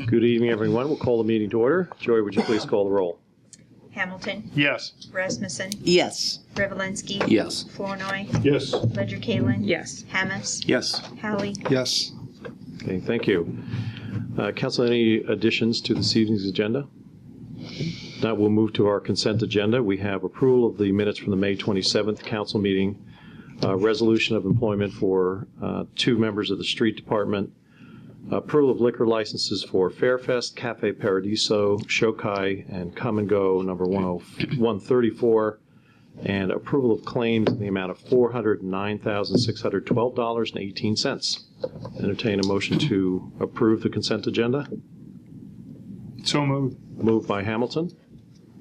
Good evening, everyone. We'll call the meeting to order. Joy, would you please call the roll? Hamilton. Yes. Rasmussen. Yes. Revelinsky. Yes. Flournoy. Yes. Ledger Kalin. Yes. Hamas. Yes. Hallie. Yes. Okay, thank you. Council, any additions to this evening's agenda? Now we'll move to our consent agenda. We have approval of the minutes from the May 27th council meeting, resolution of employment for 2 members of the street department, approval of liquor licenses for Fairfest, Cafe Paradiso, Shokai, and Come and Go number 134, and approval of claims in the amount of $409,612.18. Entertain a motion to approve the consent agenda. So moved. Moved by Hamilton.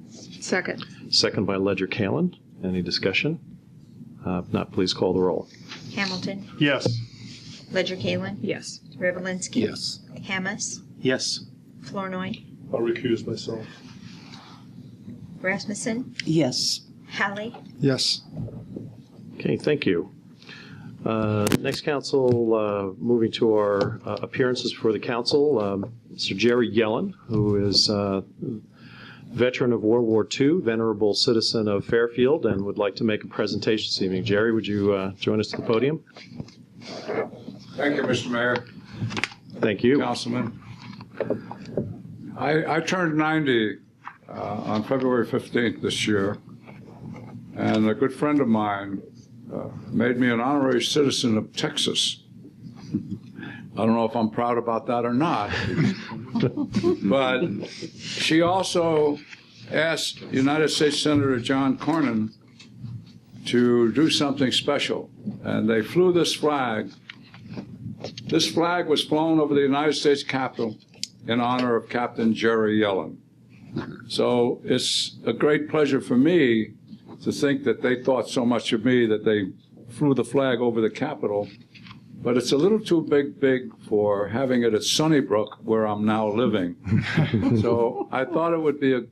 Second. Second by Ledger Kalin. Any discussion? If not, please call the roll. Hamilton. Yes. Ledger Kalin. Yes. Revelinsky. Yes. Hamas. Yes. Flournoy. I'll recuse myself. Rasmussen. Yes. Hallie. Yes. Okay, thank you. Next, council, moving to our appearances before the council. Mr. Jerry Yellen, who is veteran of World War II, venerable citizen of Fairfield, and would like to make a presentation this evening. Jerry, would you join us to the podium? Thank you, Mr. Mayor. Thank you. Councilman. I turned 90 on February 15th this year, and a good friend of mine made me an honorary citizen of Texas. I don't know if I'm proud about that or not, but she also asked United States Senator John Cornyn to do something special, and they flew this flag. This flag was flown over the United States Capitol in honor of Captain Jerry Yellen. So it's a great pleasure for me to think that they thought so much of me that they flew the flag over the Capitol. But it's a little too big for having it at Sunnybrook, where I'm now living. So I thought it would be a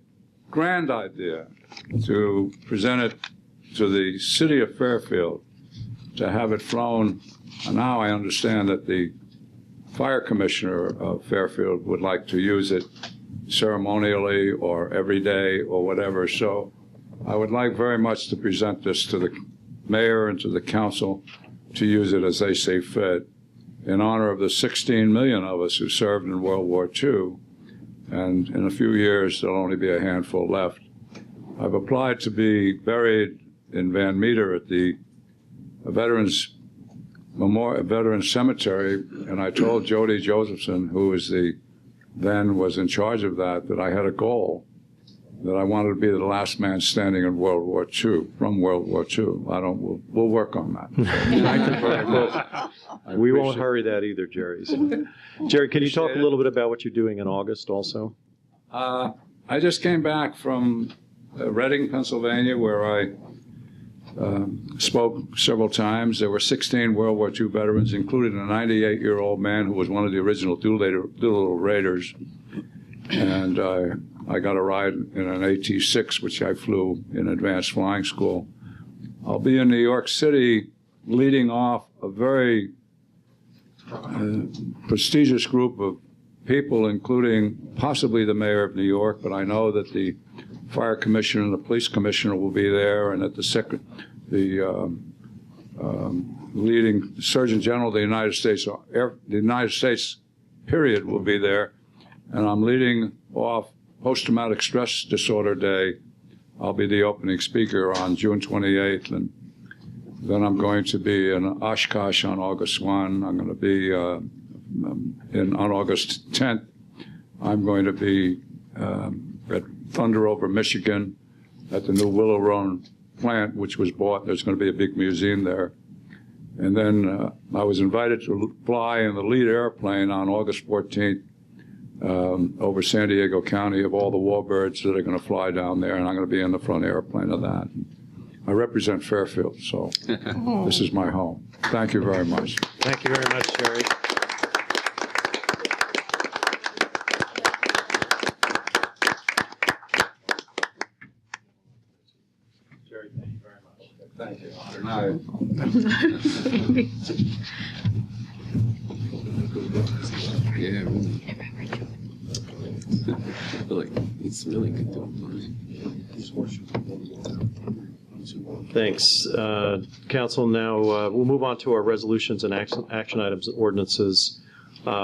grand idea to present it to the city of Fairfield, to have it flown. And now I understand that the fire commissioner of Fairfield would like to use it ceremonially or every day or whatever. So I would like very much to present this to the mayor and to the council to use it as they see fit in honor of the 16 million of us who served in World War II. And in a few years, there'll only be a handful left. I've applied to be buried in Van Meter at the Veterans Cemetery, and I told Jody Josephson, who was then was in charge of that I had a goal, that I wanted to be the last man standing in World War II, from World War II. We'll work on that. So, thank you very much. We won't hurry that either, Jerry. So. Jerry, can you talk a little bit about what you're doing in August also? I just came back from Reading, Pennsylvania, where I spoke several times. There were 16 World War II veterans, including a 98-year-old man who was one of the original Doolittle Raiders. And I got a ride in an AT-6, which I flew in advanced flying school. I'll be in New York City leading off a very prestigious group of people, including possibly the mayor of New York, but I know that the fire commissioner and the police commissioner will be there, and that the leading Surgeon General of the United States, period, will be there. And I'm leading off Post-Traumatic Stress Disorder Day. I'll be the opening speaker on June 28th, and then I'm going to be in Oshkosh on August 1. I'm going to be on August 10th. I'm going to be at Thunder Over, Michigan, at the new Willow Run plant, which was bought. There's going to be a big museum there. And then I was invited to fly in the lead airplane on August 14th over San Diego County, of all the warbirds that are going to fly down there, and I'm going to be in the front airplane of that. I represent Fairfield, so this is my home. Thank you very much. Thank you very much, Jerry. Jerry, thank you very much. Thank you. Good night. Yeah, really. Really, it's really good though. Thanks. Council, now we'll move on to our resolutions and action items and ordinances.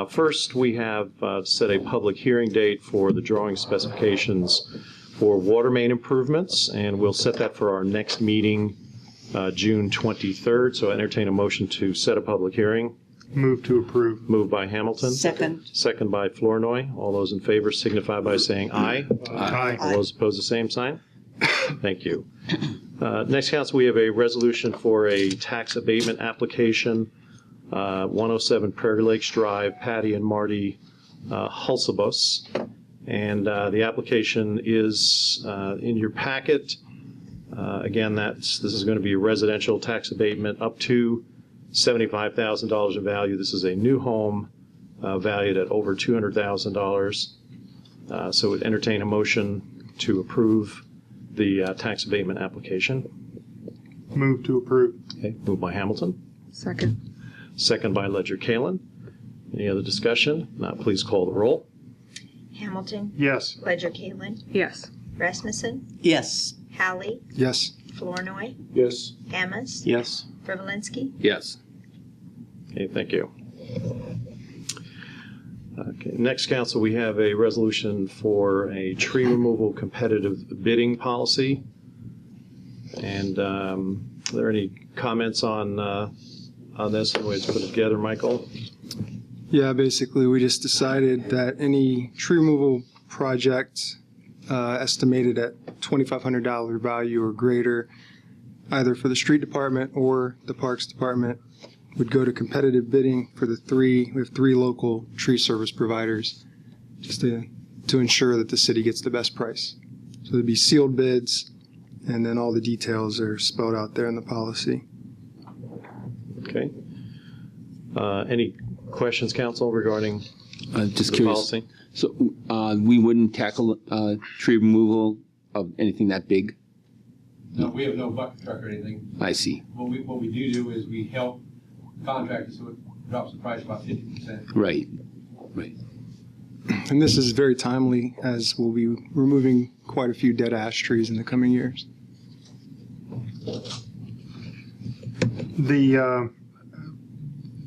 First, we have set a public hearing date for the drawing specifications for water main improvements, and we'll set that for our next meeting, June 23rd. So I entertain a motion to set a public hearing. Move to approve. Moved by Hamilton. Second. Second by Flournoy. All those in favor signify by saying aye. Aye. All those opposed, the same sign. Thank you. Next, Council, we have a resolution for a tax abatement application, 107 Prairie Lakes Drive, Patty and Marty Hulsebus. And the application is in your packet. Again, this is going to be a residential tax abatement up to $75,000 in value. This is a new home valued at over $200,000. So would entertain a motion to approve the tax abatement application. Move to approve. Okay, moved by Hamilton. Second. Second by Ledger Kalin. Any other discussion? Not, please call the roll. Hamilton, Yes. Ledger Kalin, Yes. Rasmussen, Yes. Hallie, Yes. Flournoy, Yes. Amos, Yes. Rivalinsky. Yes. Okay, thank you. Okay, next, Council, we have a resolution for a tree removal competitive bidding policy. And are there any comments on this and the way it's put together, Michael? Yeah, basically, we just decided that any tree removal project estimated at $2,500 value or greater, either for the street department or the parks department, would go to competitive bidding for we have three local tree service providers, just to ensure that the city gets the best price. So there'd be sealed bids, and then all the details are spelled out there in the policy. Okay. Any questions, Council, regarding Just the curious. policy? So we wouldn't tackle tree removal of anything that big? No, we have no bucket truck or anything. I see. What we do is we help contractors so it drops the price about 50%. Right. Right. And this is very timely, as we'll be removing quite a few dead ash trees in the coming years.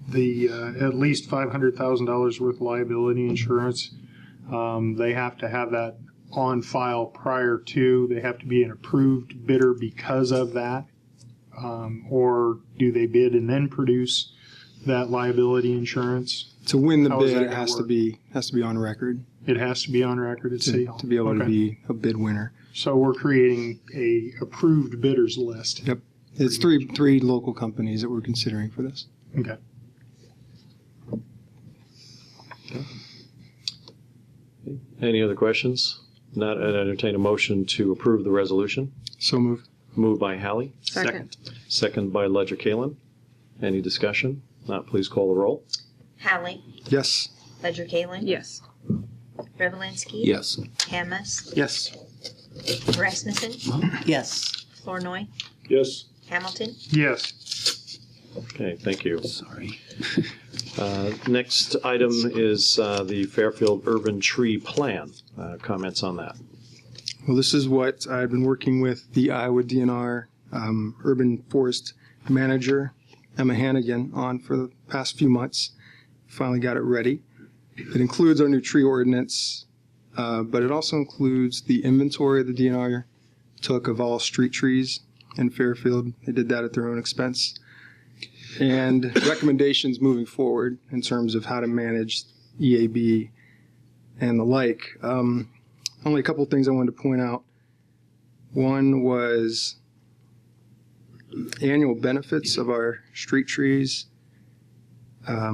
The at least $500,000 worth of liability insurance, they have to have that on file prior to. They have to be an approved bidder because of that. Or do they bid and then produce that liability insurance? To win the How is bid, that it gonna has to work? be on record It has to be on record at City Hall. to be able to Okay. be a bid winner. So we're creating a approved bidders list. Yep. It's three local companies that we're considering for this. Okay. Any other questions? Not, I'd entertain a motion to approve the resolution. So moved. Moved by Hallie. Second. Second by Ledger Kalin. Any discussion? Not, please call the roll. Hallie, Yes. Ledger Kalin, Yes. Rivalinsky. Yes. Amos, Yes. Rasmussen, Yes. Flournoy, Yes. Hamilton, Yes. Okay, thank you. Sorry. Next item is the Fairfield Urban Tree Plan. Comments on that? Well, this is what I've been working with the Iowa DNR Urban Forest Manager, Emma Hannigan, on for the past few months. Finally got it ready. It includes our new tree ordinance, but it also includes the inventory the DNR took of all street trees in Fairfield. They did that at their own expense. And recommendations moving forward in terms of how to manage EAB and the like. Only a couple things I wanted to point out. One was annual benefits of our street trees. I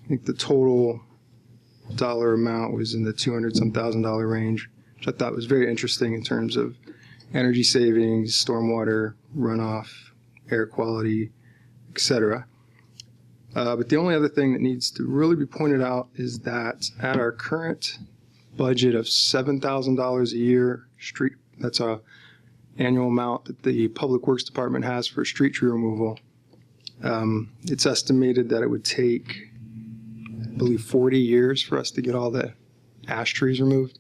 think the total dollar amount was in the $200-some thousand range, which I thought was very interesting in terms of energy savings, stormwater runoff, air quality, etc. But the only other thing that needs to really be pointed out is that at our current budget of $7,000 a year, that's a annual amount that the Public Works Department has for street tree removal. It's estimated that it would take I believe, 40 years for us to get all the ash trees removed.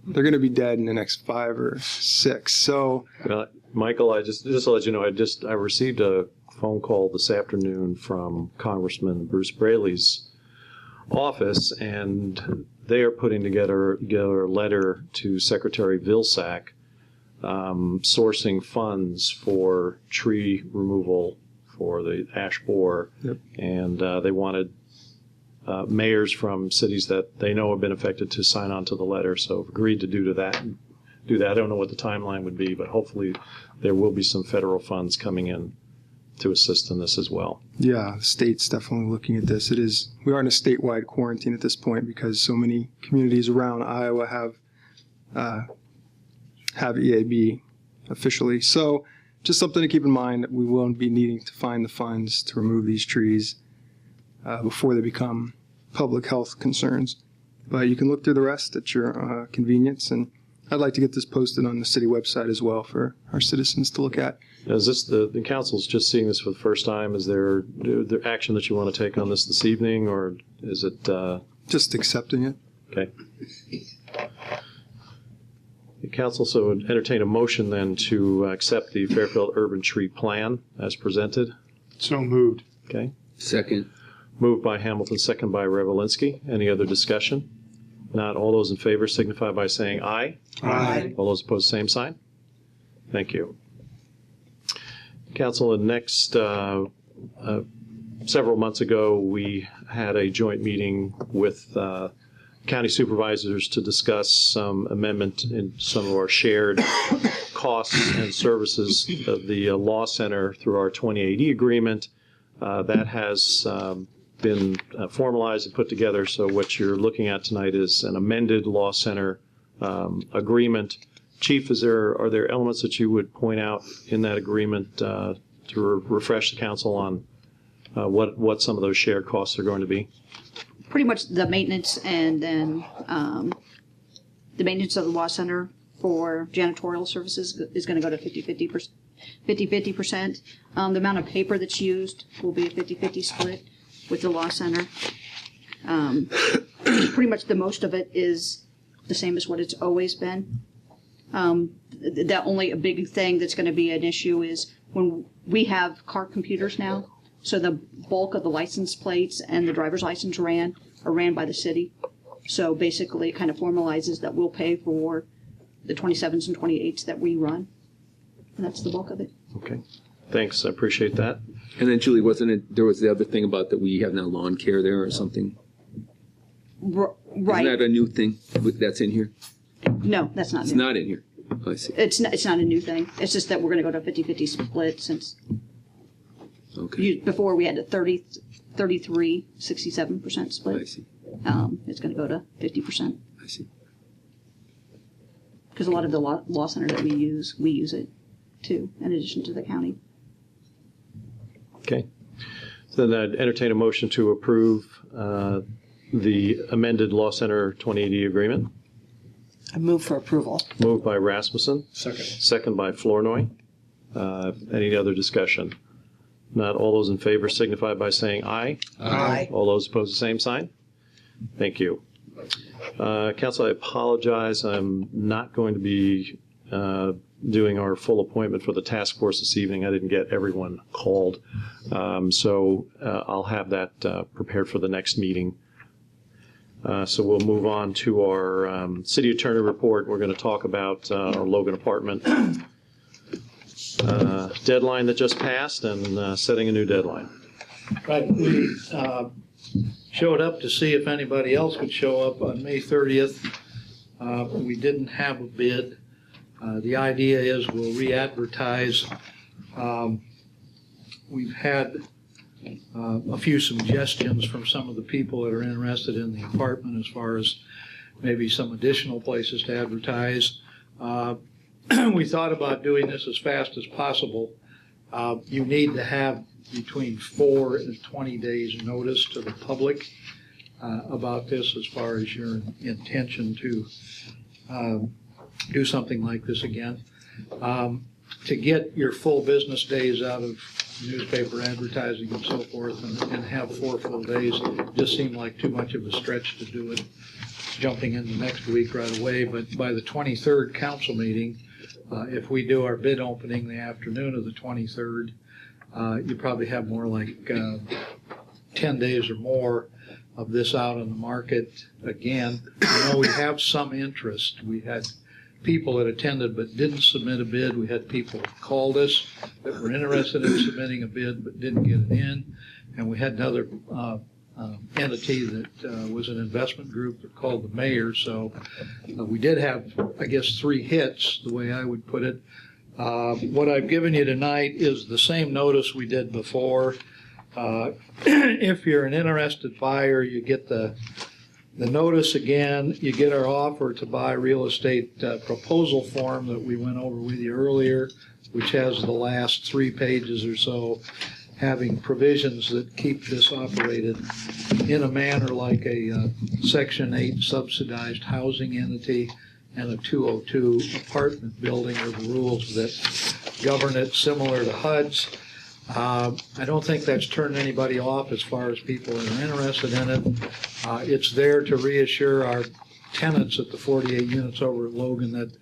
They're going to be dead in the next 5 or 6. So, Well, Michael, I just to let you know, I received a phone call this afternoon from Congressman Bruce Braley's office, and they are putting together a letter to Secretary Vilsack sourcing funds for tree removal for the ash borer. Yep. And they wanted mayors from cities that they know have been affected to sign on to the letter, so I've agreed to do that. I don't know what the timeline would be, but hopefully there will be some federal funds coming in to assist in this as well. yeah, the state's definitely looking at this. We are in a statewide quarantine at this point because so many communities around Iowa have EAB officially. So just something to keep in mind that we will be needing to find the funds to remove these trees before they become public health concerns. But you can look through the rest at your convenience, and I'd like to get this posted on the city website as well for our citizens to look at. Is this the council's just seeing this for the first time? Is there action that you want to take on this evening, or is it Just accepting it. okay? The council so would entertain a motion then to accept the Fairfield Urban Tree Plan as presented. So moved. Okay, Second. moved by Hamilton, second by Revelinsky. Any other discussion? Not all those in favor signify by saying aye. Aye. All those opposed, same sign. Thank you. Council, next, several months ago, we had a joint meeting with county supervisors to discuss some amendment in some of our shared costs and services of the law center through our 2080 agreement. That has been formalized and put together. So what you're looking at tonight is an amended law center agreement. Chief, are there elements that you would point out in that agreement to refresh the council on what some of those shared costs are going to be? Pretty much the maintenance, and then the maintenance of the law center for janitorial services is going to go to 50-50%. The amount of paper that's used will be a 50-50 split with the law center. Pretty much the most of it is the same as what it's always been. The only a big thing that's going to be an issue is when we have car computers now, so the bulk of the license plates and the driver's license are ran by the city. So basically it kind of formalizes that we'll pay for the 27s and 28s that we run. And that's the bulk of it. Okay, thanks. I appreciate that. And then, Julie, there was the other thing about that we have now lawn care there or something? Right. Isn't that a new thing that's in here? No, that's not It's new. not in here. Oh, I see. It's not a new thing. It's just that we're going to go to a 50-50 split since Okay. before we had a 33, 67% split. I see. It's going to go to 50%. I see. Because a lot of the law center that we use it too, in addition to the county. Okay. So then I'd entertain a motion to approve the amended Law Center 2080 agreement. I move for approval. Moved by Rasmussen, Second. second by Flournoy. Any other discussion? Not all those in favor signify by saying aye. Aye. All those opposed, the same sign. Thank you. Council, I apologize. I'm not going to be doing our full appointment for the task force this evening. I didn't get everyone called. So I'll have that prepared for the next meeting. So we'll move on to our city attorney report. We're going to talk about our Logan apartment deadline that just passed and setting a new deadline. Right, we showed up to see if anybody else could show up on May 30th. We didn't have a bid. The idea is we'll re-advertise. We've had a few suggestions from some of the people that are interested in the apartment as far as maybe some additional places to advertise. We thought about doing this as fast as possible. You need to have between 4 and 20 days notice to the public about this as far as your intention to do something like this again. To get your full business days out of newspaper advertising and so forth, and have 4 full days just seemed like too much of a stretch to do it jumping into next week right away. But by the 23rd council meeting, if we do our bid opening the afternoon of the 23rd, you probably have more like 10 days or more of this out on the market again. I know we have some interest. We had people that attended but didn't submit a bid. We had people that called us that were interested in submitting a bid but didn't get it in. And we had another entity that was an investment group that called the mayor. So we did have, I guess, 3 hits, the way I would put it. What I've given you tonight is the same notice we did before. If you're an interested buyer, you get the notice again. You get our offer to buy real estate proposal form that we went over with you earlier, which has the last 3 pages or so, having provisions that keep this operated in a manner like a Section 8 subsidized housing entity and a 202 apartment building, are the rules that govern it, similar to HUD's. I don't think that's turned anybody off as far as people that are interested in it. It's there to reassure our tenants at the 48 units over at Logan that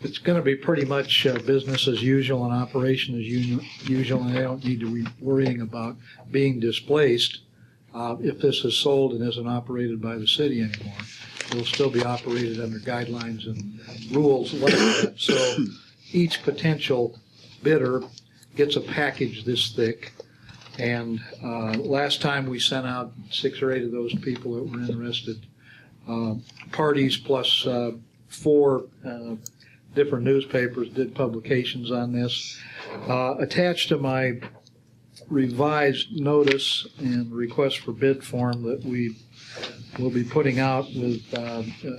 it's going to be pretty much business as usual and operation as usual, and they don't need to be worrying about being displaced if this is sold and isn't operated by the city anymore. It will still be operated under guidelines and rules like that. So each potential bidder gets a package this thick. And last time we sent out 6 or 8 of those people that were interested, parties plus 4 different newspapers did publications on this. Attached to my revised notice and request for bid form that we will be putting out with,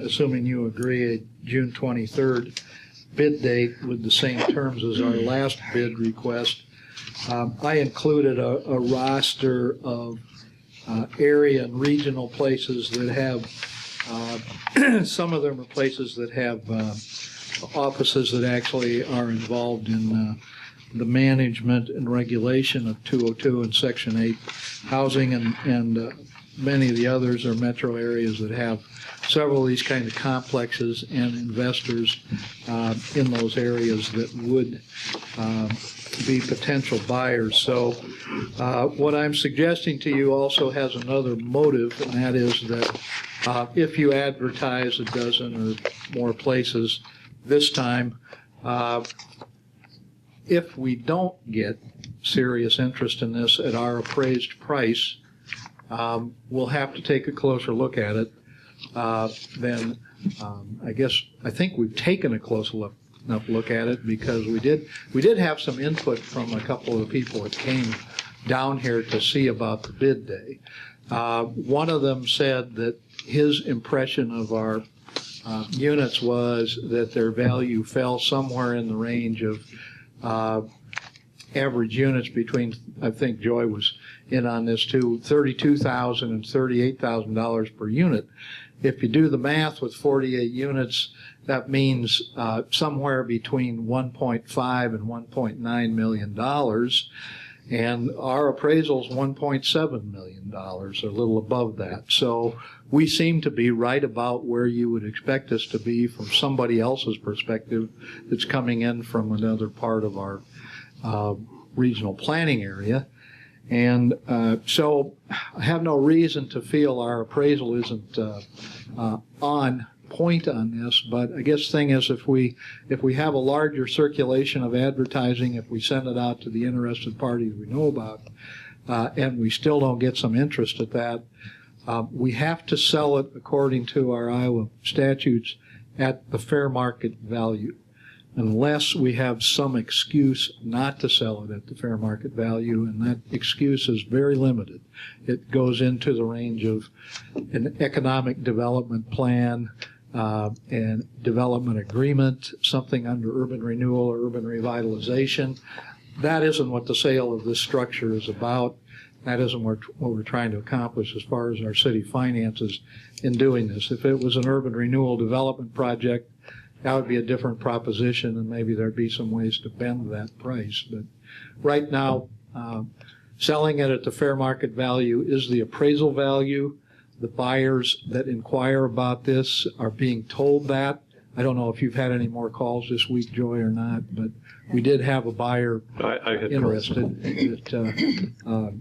assuming you agree, a June 23rd bid date with the same terms as our last bid request. I included a roster of area and regional places that have, some of them are places that have offices that actually are involved in the management and regulation of 202 and Section 8 housing, and many of the others are metro areas that have several of these kind of complexes and investors in those areas that would be potential buyers. So what I'm suggesting to you also has another motive, and that is that if you advertise a dozen or more places this time, if we don't get serious interest in this at our appraised price, we'll have to take a closer look at it. Then I think we've taken a close enough look at it, because we did have some input from a couple of the people that came down here to see about the bid day. One of them said that his impression of our units was that their value fell somewhere in the range of average units between, I think Joy was in on this too, $32,000 and $38,000 per unit. If you do the math with 48 units, that means somewhere between $1.5 and $1.9 million. And our appraisal is $1.7 million, a little above that. So we seem to be right about where you would expect us to be from somebody else's perspective that's coming in from another part of our regional planning area. And so I have no reason to feel our appraisal isn't on point on this, but I guess the thing is, if we have a larger circulation of advertising, if we send it out to the interested parties we know about, and we still don't get some interest at that, we have to sell it according to our Iowa statutes at the fair market value, unless we have some excuse not to sell it at the fair market value, and that excuse is very limited. It goes into the range of an economic development plan, and development agreement, something under urban renewal or urban revitalization. That isn't what the sale of this structure is about. That isn't what we're trying to accomplish as far as our city finances in doing this. If it was an urban renewal development project, that would be a different proposition, and maybe there'd be some ways to bend that price. But right now, Selling it at the fair market value is the appraisal value. The buyers that inquire about this are being told that. I don't know if you've had any more calls this week, Joy, or not, but we did have a buyer I had interested that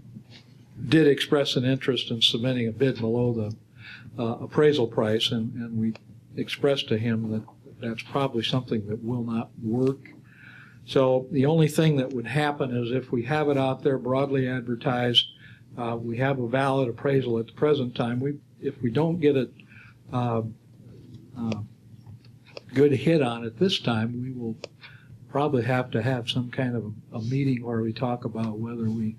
did express an interest in submitting a bid below the appraisal price, and we expressed to him that that's probably something that will not work. So the only thing that would happen is if we have it out there broadly advertised, we have a valid appraisal at the present time. If we don't get a good hit on it this time, we will probably have to have some kind of a meeting where we talk about whether we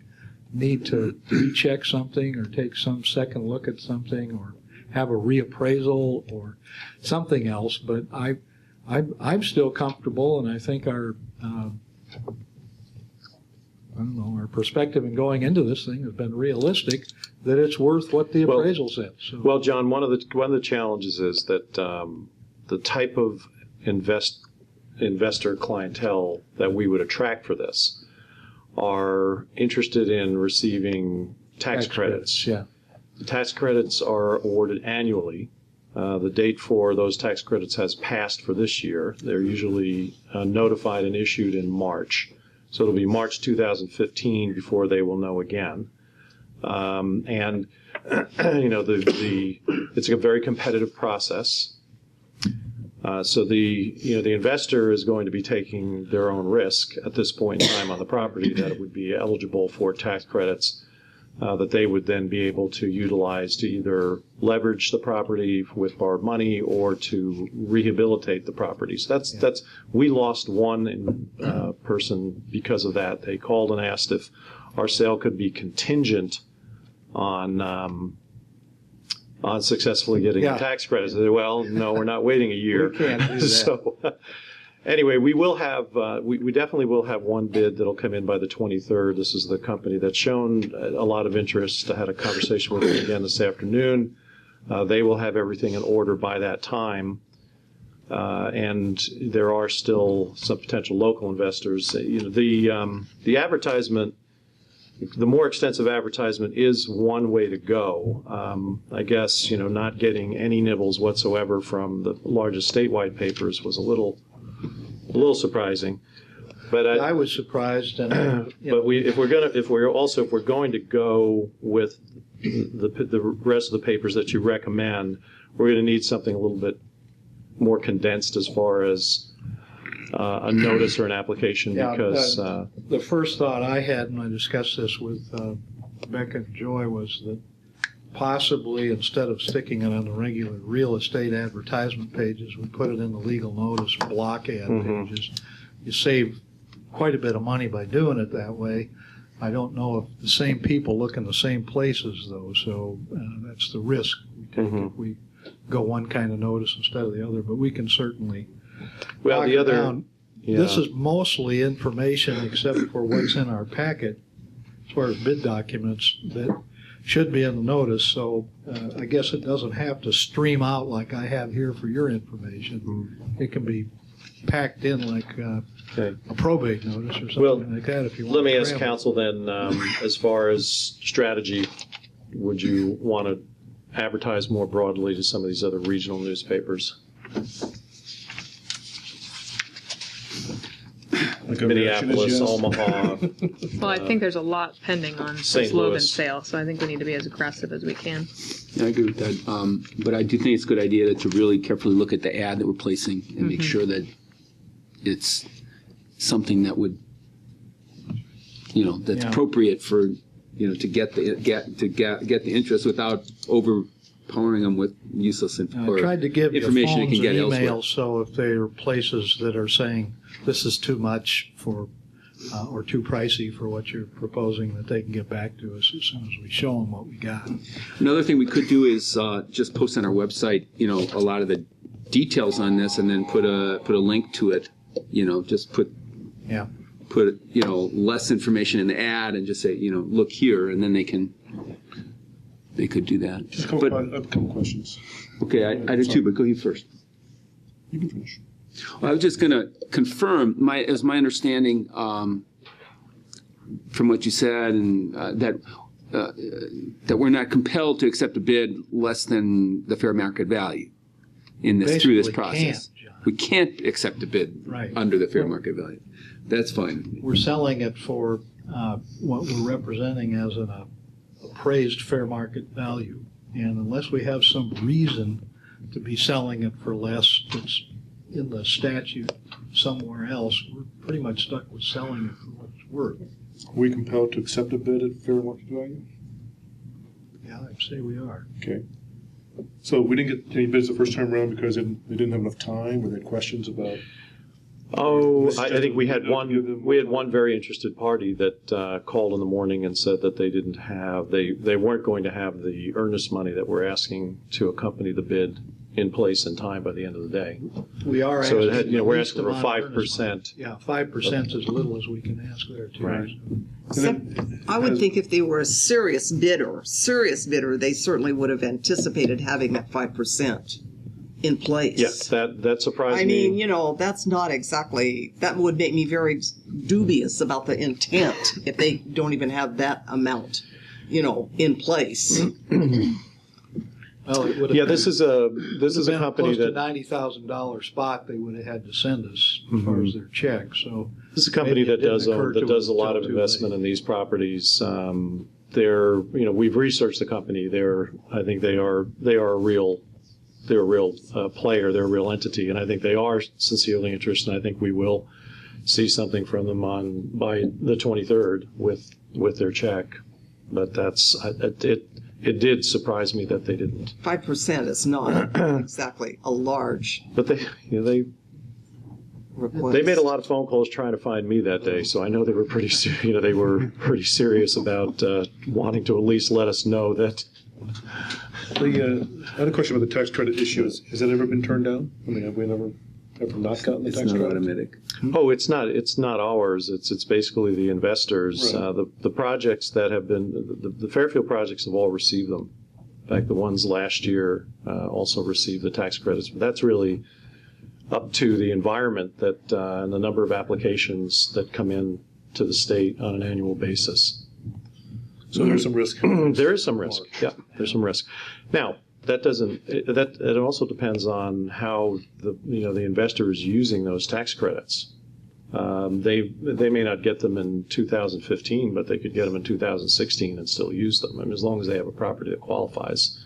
need to recheck something or take some second look at something or have a reappraisal or something else. But I'm still comfortable, and I think our our perspective in going into this thing has been realistic, that it's worth what the appraisal said. So. Well, John, one of the challenges is that the type of investor clientele that we would attract for this are interested in receiving tax credits. Yeah. The tax credits are awarded annually. The date for those tax credits has passed for this year. They're usually notified and issued in March. So it'll be March 2015 before they will know again. And it's a very competitive process. So the investor is going to be taking their own risk at this point in time on the property that it would be eligible for tax credits that they would then be able to utilize to either leverage the property with borrowed money or to rehabilitate the property. So we lost one person because of that. They called and asked if our sale could be contingent on successfully getting tax credits. They said, well, no, we're not waiting a year. We can't do that. So anyway, we will have, we definitely will have one bid that'll come in by the 23rd. This is the company that's shown a lot of interest. I had a conversation with them again this afternoon. They will have everything in order by that time. And there are still some potential local investors. The advertisement, the more extensive advertisement is one way to go. I guess, not getting any nibbles whatsoever from the largest statewide papers was a little surprising. But I was surprised. And, but if we're going to go with the rest of the papers that you recommend, we're going to need something a little bit more condensed as far as a notice or an application, because the first thought I had when I discussed this with Becca and Joy was that possibly instead of sticking it on the regular real estate advertisement pages, we put it in the legal notice block ad pages. You save quite a bit of money by doing it that way. I don't know if the same people look in the same places, though, so that's the risk we take if we go one kind of notice instead of the other, but we can certainly the other down. Yeah. This is mostly information except for what's in our packet as far as bid documents that should be in the notice, so I guess it doesn't have to stream out like I have here for your information. It can be packed in like a probate notice or something like that if you want. Let me ask counsel then, as far as strategy, would you want to advertise more broadly to some of these other regional newspapers? Like Minneapolis, Omaha. Well, I think there's a lot pending on St. Logan Louis. sale, so I think we need to be as aggressive as we can. Yeah, I agree with that. But I do think it's a good idea to really carefully look at the ad that we're placing and make sure that it's something that would, that's appropriate for, to get the interest without overpowering them with useless I tried to give information you it can phones get and elsewhere. emails, so if there are places that are saying this is too much for or too pricey for what you're proposing, that they can get back to us as soon as we show them what we got. Another thing we could do is just post on our website, a lot of the details on this, and then put a link to it. Just put less information in the ad and just say, look here, and then they could do that. Just a couple questions. Okay, I do too, but go ahead first. You can finish. Well, I was just going to confirm, as my understanding, from what you said, and that we're not compelled to accept a bid less than the fair market value through this Basically process. can't, John. We can't accept a bid Right. under the fair market value. That's fine. We're selling it for what we're representing as an appraised fair market value. And unless we have some reason to be selling it for less that's in the statute somewhere else, we're pretty much stuck with selling it for what it's worth. Are we compelled to accept a bid at fair market value? Yeah, I'd say we are. Okay. So we didn't get any bids the first time around because they didn't have enough time, or they had questions about? Oh, I think we had one very interested party that called in the morning and said that they didn't have, they weren't going to have the earnest money that we're asking to accompany the bid in place in time by the end of the day. We are So it asking. had, you know, we're the least asking for amount of earnest money. 5%. Yeah, 5% is as little as we can ask there too. Right. I would think if they were a serious bidder, they certainly would have anticipated having that 5% in place. Yes, that surprised me. I mean, you know, that's not exactly, that would make me very dubious about the intent if they don't even have that amount, you know, in place. Well, it would have Yeah, been- this is a company close to that, $90,000 spot they would have had to send us as far as their check. So this is a company maybe it that does didn't occur to a them lot of till too investment late. in these properties. They're, you know, we've researched the company. I think they're a real player. They're a real entity, and I think they are sincerely interested. And I think we will see something from them by the 23rd with their check. But it did surprise me that they didn't. 5% is not exactly a large But they request. made a lot of phone calls trying to find me that day, so I know they were pretty serious about wanting to at least let us know that. I had a question about the tax credit issue. Has that ever been turned down? I mean, have we ever not gotten the It's tax not credit? automatic. Oh, it's not ours. It's basically the investors. Right. The projects that have been the Fairfield projects have all received them. In fact, the ones last year also received the tax credits. But that's really up to the environment and the number of applications that come in to the state on an annual basis. So there's some risk. There is some risk. Yeah, there's some risk. Now, it also depends on how the investor is using those tax credits. They may not get them in 2015, but they could get them in 2016 and still use them. I mean, as long as they have a property that qualifies,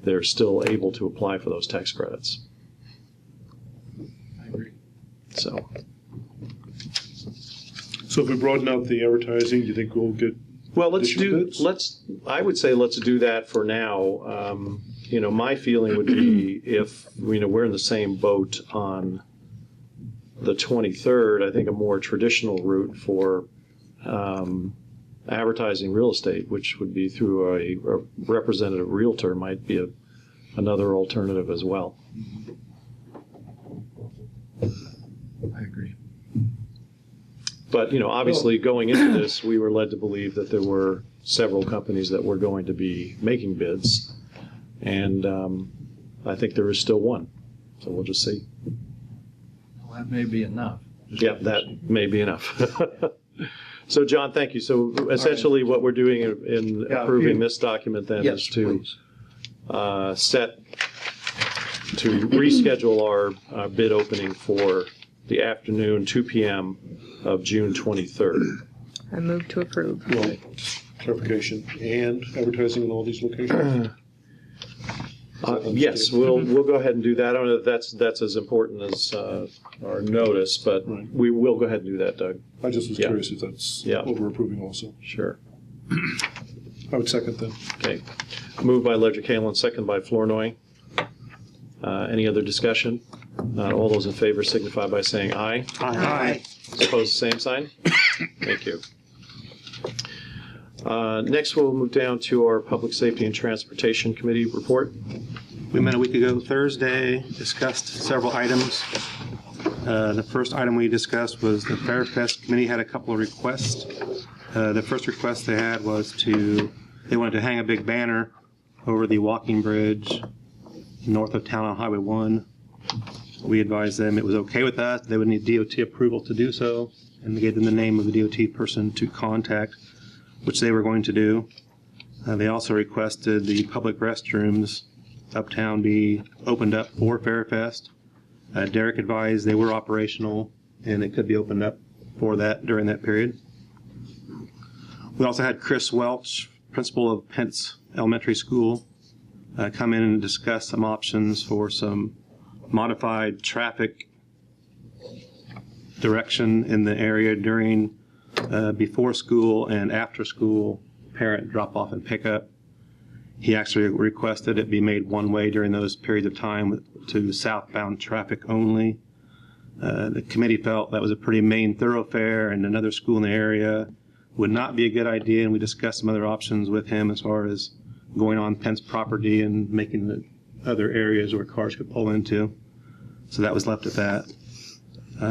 they're still able to apply for those tax credits. I agree. So So if we broaden out the advertising, do you think we'll get? well, I would say let's do that for now. My feeling would be if we're in the same boat on the 23rd, I think a more traditional route for advertising real estate, which would be through a representative realtor, might be another alternative as well. I agree. But, obviously going into this, we were led to believe that there were several companies that were going to be making bids. And I think there is still one. So we'll just see. Well, that may be enough. Yeah, that may be enough. So, John, thank you. So essentially what we're doing in approving this document then Yes, is to please. reschedule our bid opening for the afternoon, 2 p.m. of June 23rd. I move to approve. Well, clarification and advertising in all these locations. Yes, we'll go ahead and do that. I don't know if that's as important as our notice, but Right. we will go ahead and do that, Doug. I just was Yeah. curious if that's Yeah. what we're approving also. Sure. I would second that. Okay. Moved by Ledger Kalin, second by Flournoy. Any other discussion? Not all those in favor signify by saying aye. Aye. Opposed, same sign. Thank you. Next, we'll move down to our Public Safety and Transportation Committee report. We met a week ago Thursday, discussed several items. The first item we discussed was the Fairfest Committee had a couple of requests. The first request they had was they wanted to hang a big banner over the walking bridge north of town on Highway 1. We advised them it was okay with that. They would need DOT approval to do so, and we gave them the name of the DOT person to contact, which they were going to do. They also requested the public restrooms uptown be opened up for Fairfest. Derek advised they were operational and it could be opened up for that during that period. We also had Chris Welch, principal of Pence Elementary School, come in and discuss some options for some modified traffic direction in the area during before school and after school parent drop off and pick up. He actually requested it be made one way during those periods of time to southbound traffic only. The committee felt that was a pretty main thoroughfare and another school in the area would not be a good idea, and we discussed some other options with him as far as going on Pence property and making the other areas where cars could pull into. So that was left at that.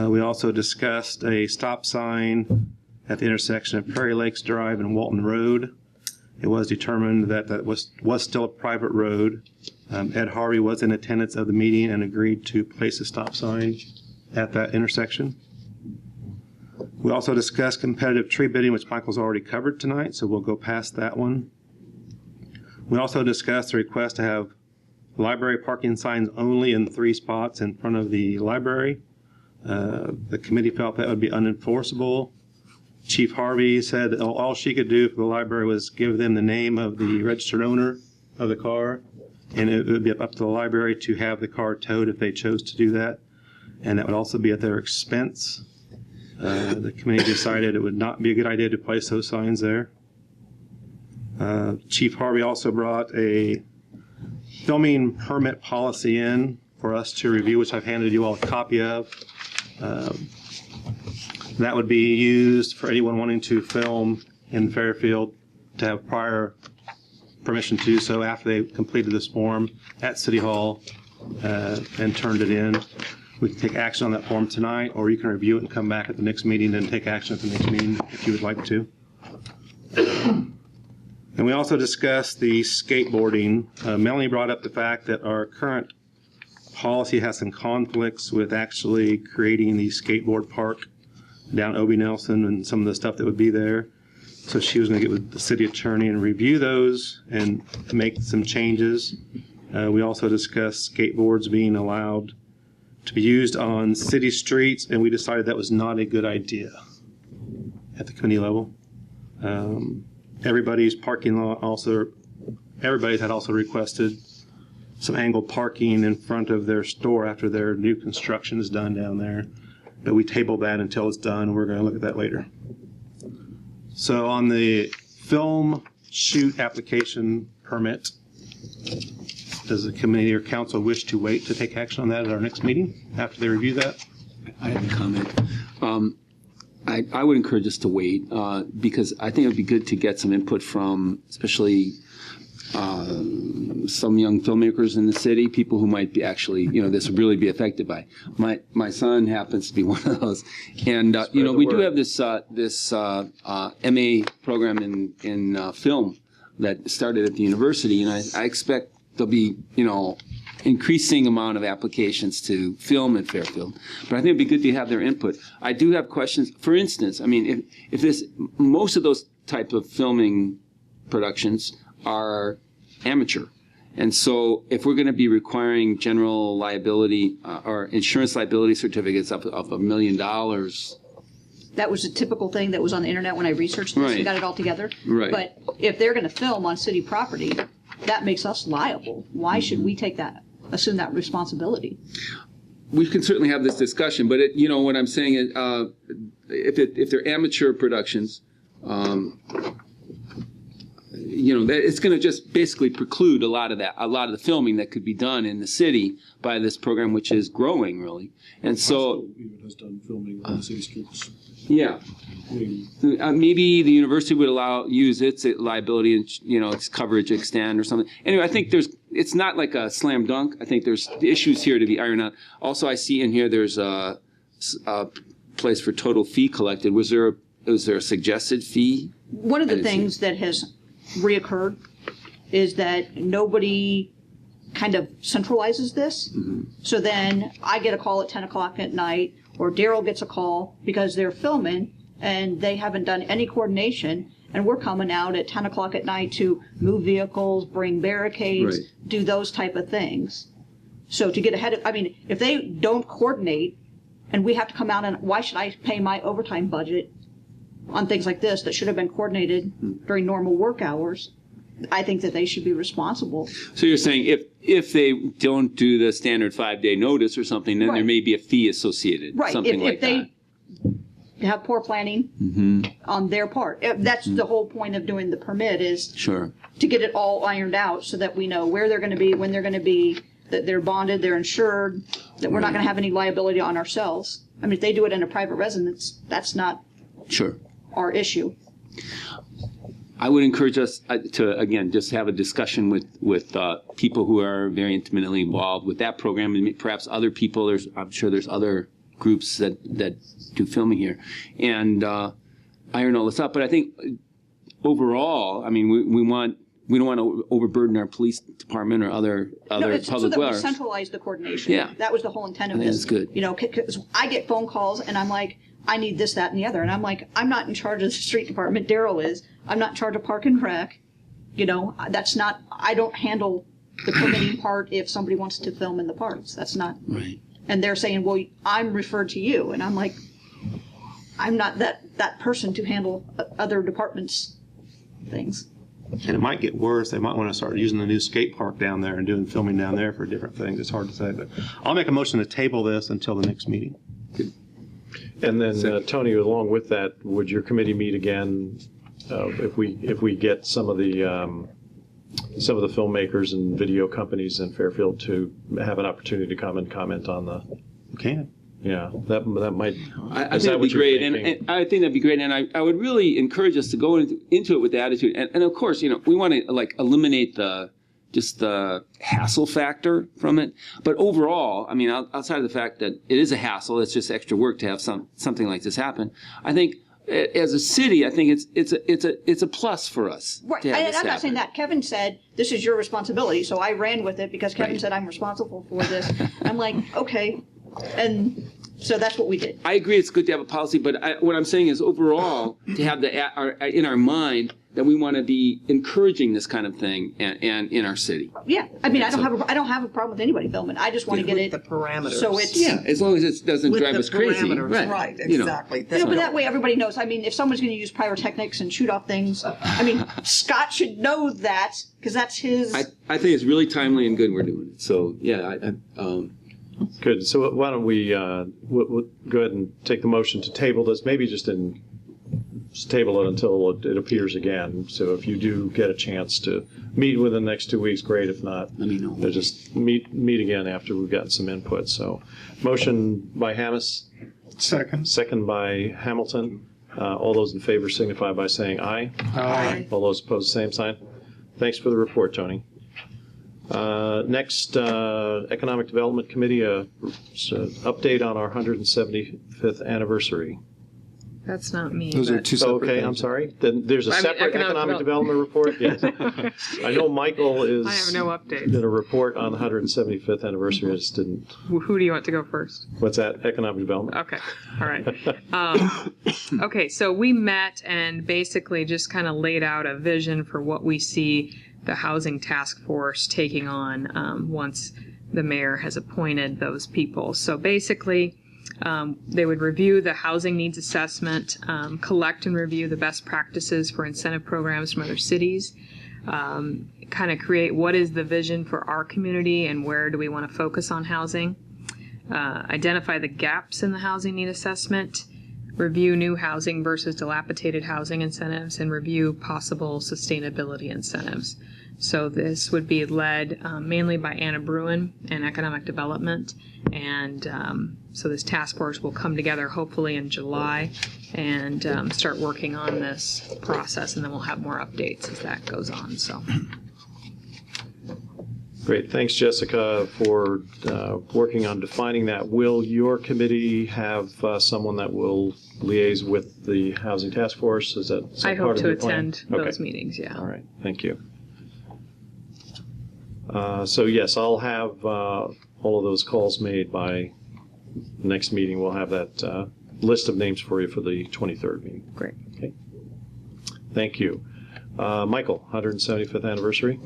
We also discussed a stop sign at the intersection of Prairie Lakes Drive and Walton Road. It was determined that that was still a private road. Ed Harvey was in attendance of the meeting and agreed to place a stop sign at that intersection. We also discussed competitive tree bidding, which Michael's already covered tonight, so we'll go past that one. We also discussed the request to have library parking signs only in 3 spots in front of the library. The committee felt that would be unenforceable. Chief Harvey said that all she could do for the library was give them the name of the registered owner of the car, and it would be up to the library to have the car towed if they chose to do that, and that would also be at their expense. The committee decided it would not be a good idea to place those signs there. Chief Harvey also brought a filming permit policy in for us to review, which I've handed you all a copy of. That would be used for anyone wanting to film in Fairfield to have prior permission to do so after they completed this form at City Hall and turned it in. We can take action on that form tonight, or you can review it and come back at the next meeting and take action at the next meeting if you would like to. And we also discussed the skateboarding. Melanie brought up the fact that our current policy has some conflicts with actually creating the skateboard park down Obie Nelson and some of the stuff that would be there. So she was going to get with the city attorney and review those and make some changes. We also discussed skateboards being allowed to be used on city streets, and we decided that was not a good idea at the committee level. Everybody's had also requested some angled parking in front of their store after their new construction is done down there. But we tabled that until it's done. We're going to look at that later. So on the film shoot application permit, does the committee or council wish to wait to take action on that at our next meeting after they review that? I have a comment. I would encourage us to wait because I think it would be good to get some input from especially some young filmmakers in the city, people who might be actually, this would really be affected by. My son happens to be one of those. And, we do have this MA program in film that started at the university, and I expect there'll be, increasing amount of applications to film at Fairfield. But I think it'd be good to have their input. I do have questions. For instance, if this, most of those type of filming productions are amateur. And so if we're going to be requiring general liability or insurance liability certificates of $1 million. That was a typical thing that was on the internet when I researched this and got it all together. Right. But if they're going to film on city property, that makes us liable. Why should we assume that responsibility? We can certainly have this discussion, but what I'm saying is, if they're amateur productions, it's going to just basically preclude a lot of the filming that could be done in the city by this program, which is growing really. And so, even has done filming on the city streets. Yeah. Maybe the university would use its liability and its coverage extend or something. Anyway, I think it's not like a slam dunk. I think there's issues here to be ironed out. Also, I see in here there's a place for total fee collected. Was there a suggested fee? One of the things that has reoccurred is that nobody kind of centralizes this. So then I get a call at 10 o'clock at night, or Daryl gets a call because they're filming and they haven't done any coordination, and we're coming out at 10 o'clock at night to move vehicles, bring barricades, Right. do those type of things. So to get ahead of, I mean, if they don't coordinate and we have to come out, and why should I pay my overtime budget on things like this that should have been coordinated during normal work hours? I think that they should be responsible. So you're saying if they don't do the standard 5-day notice or something, then there Right. may be a fee associated, Right. something If like they that. have poor planning on their part. That's the whole point of doing the permit, is Sure. to get it all ironed out so that we know where they're going to be, when they're going to be, that they're bonded, they're insured, that we're not going to have any liability on ourselves. I mean, if they do it in a private residence, that's not Sure. our issue. I would encourage us to, again, just have a discussion with people who are very intimately involved with that program, and perhaps other people. I'm sure there's other groups that do filming here, and iron all this up. But I think overall, I mean, we don't want to overburden our police department or other It's so public that we works. centralize the coordination. Yeah. That was the whole intent of I think this. that's good. You know, because I get phone calls and I'm like, I need this, that, and the other. And I'm like, I'm not in charge of the street department. Daryl is. I'm not in charge of park and rec. You know, that's not, I don't handle the permitting part if somebody wants to film in the parks. That's not. Right. And they're saying, well, I'm referred to you. And I'm like, I'm not that person to handle other departments' things. And it might get worse. They might want to start using the new skate park down there and doing filming down there for different things. It's hard to say, but I'll make a motion to table this until the next meeting. And then, Tony, along with that, would your committee meet again if we get some of the filmmakers and video companies in Fairfield to have an opportunity to come and comment on the? Okay. Yeah, that might. I think that'd be great, and I think that'd be great, and I would really encourage us to go into it with the attitude, and of course, you know, we want to eliminate the hassle factor from it, but overall, I mean, outside of the fact that it is a hassle, it's just extra work to have something like this happen. I think as a city, I think it's a plus for us. Right, to have and this I'm not happen. saying that. Kevin said, this is your responsibility, so I ran with it because Kevin said I'm responsible for this. I'm like, okay, and so that's what we did. I agree it's good to have a policy, but what I'm saying is overall, to have in our mind that we want to be encouraging this kind of thing and in our city. Yeah, I mean, I don't have a problem with anybody filming. I just want to get With it the parameters. so it's As long as it doesn't With drive the us crazy. parameters, right, You know. exactly. You know, but that way everybody knows. I mean, if someone's going to use pyrotechnics and shoot off things, I mean, Scott should know that because that's his. I think it's really timely and good we're doing it. So yeah, Good. So why don't we we'll go ahead and take the motion to table this, maybe just table it until it appears again. So if you do get a chance to meet within the next 2 weeks, great. If not, let me know. Just meet again after we've gotten some input. So motion by Hammes. Second by Hamilton. All those in favor signify by saying aye. Aye. All those opposed, same sign. Thanks for the report, Tony. Next, Economic Development Committee, update on our 175th anniversary. That's not me. Those are but- two separate Okay, I'm things. sorry. Then there's a separate Economic Development report? Yes. I know Michael is. I have no updates. Did a report on the 175th anniversary. I just didn't. Who do you want to go first? What's that? Economic Development? Okay, all right. Okay, so we met and basically just kind of laid out a vision for what we see the Housing Task Force taking on once the mayor has appointed those people. So basically, they would review the housing needs assessment, collect and review the best practices for incentive programs from other cities, kind of create what is the vision for our community and where do we want to focus on housing, identify the gaps in the housing need assessment, review new housing versus dilapidated housing incentives, and review possible sustainability incentives. So this would be led mainly by Anna Bruin and Economic Development, and so this task force will come together hopefully in July and start working on this process, and then we'll have more updates as that goes on. So. Great. Thanks, Jessica, for working on defining that. Will your committee have someone that will liaise with the Housing Task Force? Is that some I part hope of to your plan? attend those meetings, yeah. All right. Thank you. So yes, I'll have all of those calls made by next meeting. We'll have that list of names for you for the 23rd meeting. Great. Okay. Thank you. Michael, 175th anniversary.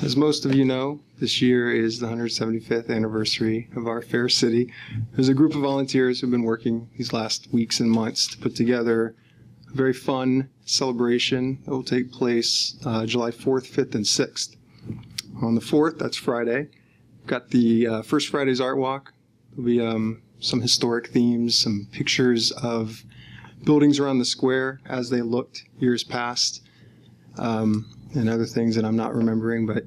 As most of you know, this year is the 175th anniversary of our fair city. There's a group of volunteers who've been working these last weeks and months to put together a very fun celebration that will take place July 4th, 5th, and 6th. On the 4th, that's Friday, got the First Friday's Art Walk. There'll be some historic themes, some pictures of buildings around the square as they looked years past, and other things that I'm not remembering, but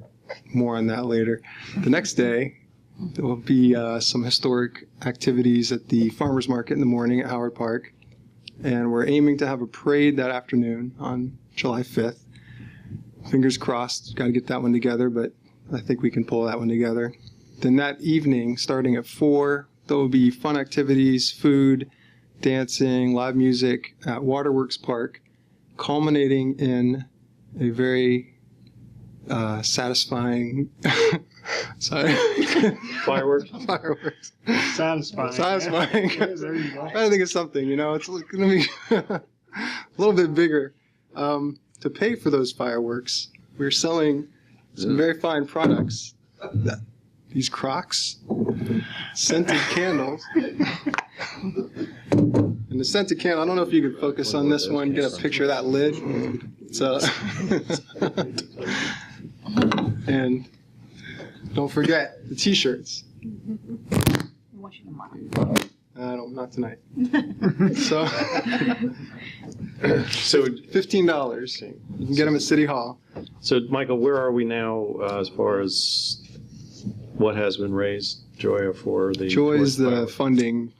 more on that later. The next day, there will be some historic activities at the Farmers Market in the morning at Howard Park, and we're aiming to have a parade that afternoon on July 5th. Fingers crossed, got to get that one together, but I think we can pull that one together. Then that evening, starting at 4, there will be fun activities, food, dancing, live music at Waterworks Park, culminating in a very satisfying sorry. Fireworks? Fireworks. Satisfying. Satisfying. Yeah. There you go. I'm trying to think of something, it's going to be a little bit bigger. To pay for those fireworks, we're selling some very fine products. These Crocs, scented candles. And the scented candle, I don't know if you can focus on this one, get a picture of that lid. So, and don't forget the t-shirts. Not tonight. So $15. You can get them at City Hall. So, Michael, where are we now as far as what has been raised, Joy, for the... Joy is the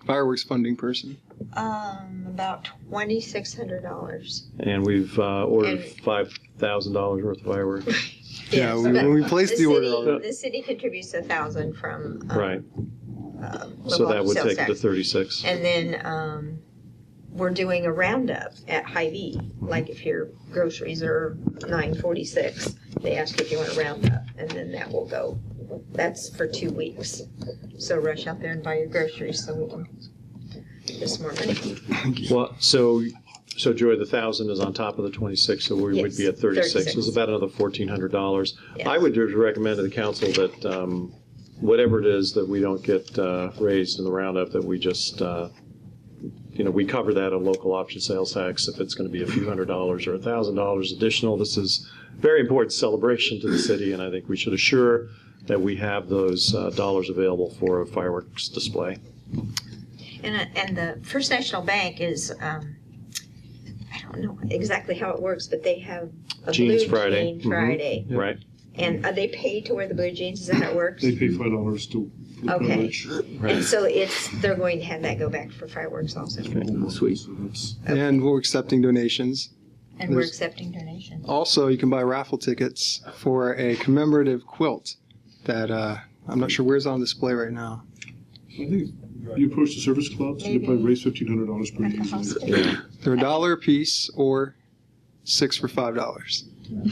fireworks funding person. About $2,600. And we've ordered $5,000 worth of fireworks. Yeah, when we placed the order. The city contributes $1,000 from... right. So that would take it to 36. And then we're doing a roundup at Hy-Vee. Like if your groceries are $9.46, they ask if you want a roundup, and then that will go. That's for 2 weeks. So rush out there and buy your groceries so we can get some more money. Well, so Joy, the 1,000 is on top of the 26, so we would be at 36. So it's about another $1,400. Yes. I would just recommend to the council that whatever it is that we don't get raised in the roundup, that we just, we cover that on local option sales tax if it's going to be a few $100s or $1,000 additional. This is a very important celebration to the city, and I think we should assure that we have those dollars available for a fireworks display. And the First National Bank is, I don't know exactly how it works, but they have a Jeans Blue Friday. Jean Friday. Mm-hmm. Right. And are they paid to wear the blue jeans? Is that how it works? They pay $5 to Okay. Right. And so they're going to have that go back for fireworks also. Sweet. And we're accepting donations. And we're accepting donations. Also, you can buy raffle tickets for a commemorative quilt that I'm not sure where's on display right now. I think you approach the service clubs, you can probably raise $1,500 pretty easily. Yeah. They're $1 a piece or 6 for $5.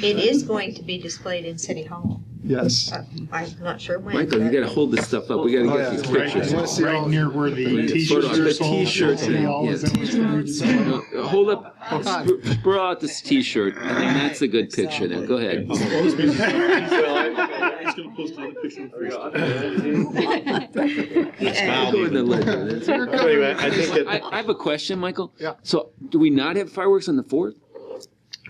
It is going to be displayed in City Hall. Yes. I'm not sure when. Michael, you got to hold this stuff up. We got to get these pictures. Right near where the t-shirts are sold. T-shirts. City Hall is that what's going to be? Hold up. Sprawl out this T-shirt. I think that's a good picture there. Go ahead. He's going to post another picture on Anyway, I think I have a question, Michael. Yeah. So, do we not have fireworks on the 4th?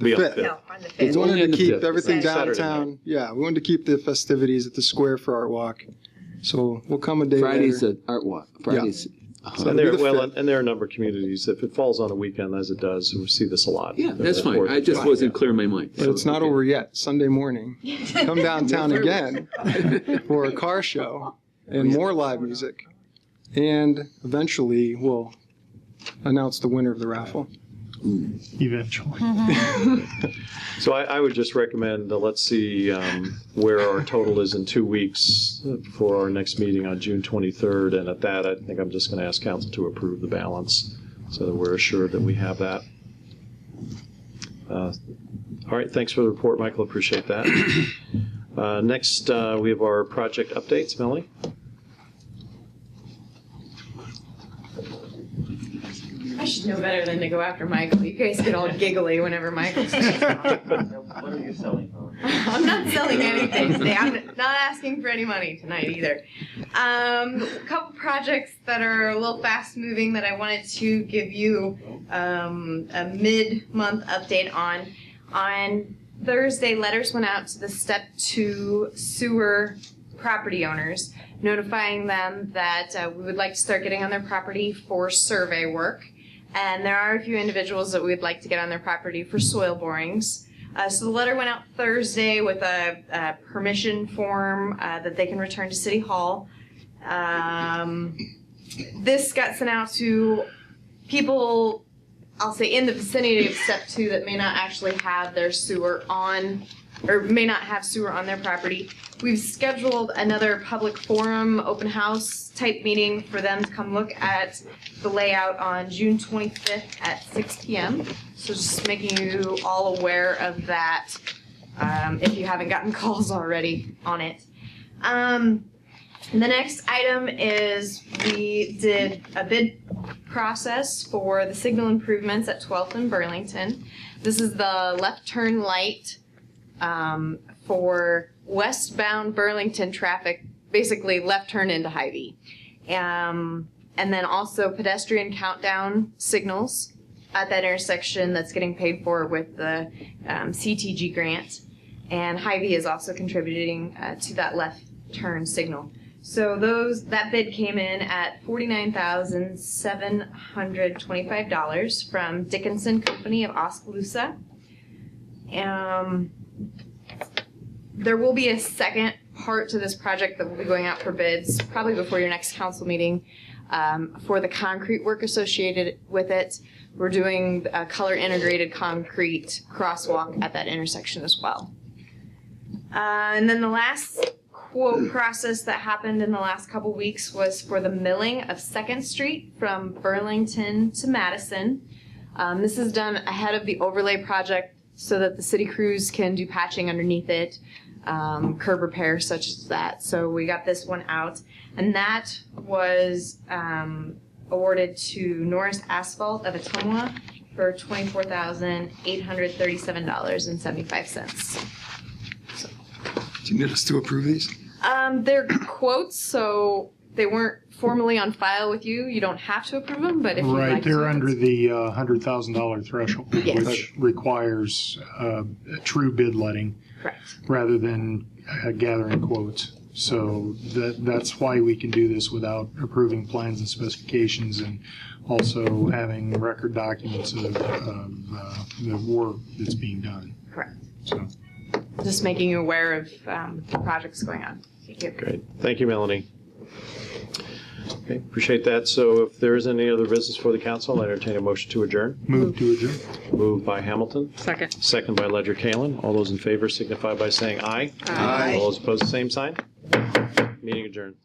be on the 5th. 5th. No, on the We 5th. wanted only on to the keep 5th. everything Saturday downtown. Yeah, we wanted to keep the festivities at the square for Art Walk. So we'll come a day Friday's later. the art walk. Friday's. So And it'll there, be the well, 5th. and there are a number of communities, if it falls on a weekend, as it does, we see this a lot. Yeah, that's The fine. 4th I just of wasn't July. clear in my mind. But it's not okay. over yet. Sunday morning. Come downtown again for a car show and more live music. And eventually we'll announce the winner of the raffle. Eventually. So I would just recommend, let's see where our total is in 2 weeks for our next meeting on June 23rd. And at that, I think I'm just going to ask council to approve the balance so that we're assured that we have that. All right, thanks for the report, Michael. Appreciate that. Next, we have our project updates. Melanie? I should know better than to go after Michael. You guys get all giggly whenever Michael's What are you selling? I'm not selling anything today. I'm not asking for any money tonight either. A couple projects that are a little fast moving that I wanted to give you a mid-month update on. On Thursday, letters went out to the Step 2 sewer property owners, notifying them that we would like to start getting on their property for survey work. And there are a few individuals that we'd like to get on their property for soil borings. So the letter went out Thursday with a permission form that they can return to City Hall. This got sent out to people, I'll say, in the vicinity of Step 2 that may not actually have their sewer on, or may not have sewer on their property. We've scheduled another public forum, open house type meeting for them to come look at the layout on June 25th at 6 p.m. So just making you all aware of that if you haven't gotten calls already on it. The next item is we did a bid process for the signal improvements at 12th and Burlington. This is the left turn light for westbound Burlington traffic, basically left turn into Hy-Vee. And then also pedestrian countdown signals at that intersection that's getting paid for with the CTG grant. And Hy-Vee is also contributing to that left turn signal. So that bid came in at $49,725 from Dickinson Company of Oskaloosa. There will be a second part to this project that will be going out for bids probably before your next council meeting for the concrete work associated with it. We're doing a color integrated concrete crosswalk at that intersection as well. And then the last quote process that happened in the last couple weeks was for the milling of 2nd Street from Burlington to Madison. This is done ahead of the overlay project so that the city crews can do patching underneath it, curb repair such as that. So we got this one out, and that was awarded to Norris Asphalt of Ottumwa for $24,837.75. Do you need us to approve these? They're quotes, so they weren't formally on file with you. You don't have to approve them, but if you'd like to. They're under the $100,000 threshold, Yes. which requires a true bid letting. Correct. Rather than gathering quotes. So that's why we can do this without approving plans and specifications, and also having record documents of the work that's being done. Correct. So. Just making you aware of the projects going on. Thank you. Great. Thank you, Melanie. Okay, appreciate that. So if there is any other business for the council, I entertain a motion to adjourn. Move to adjourn. Moved by Hamilton. Second. Second by Ledger Kalen. All those in favor signify by saying aye. Aye. All those opposed, same sign. Meeting adjourned.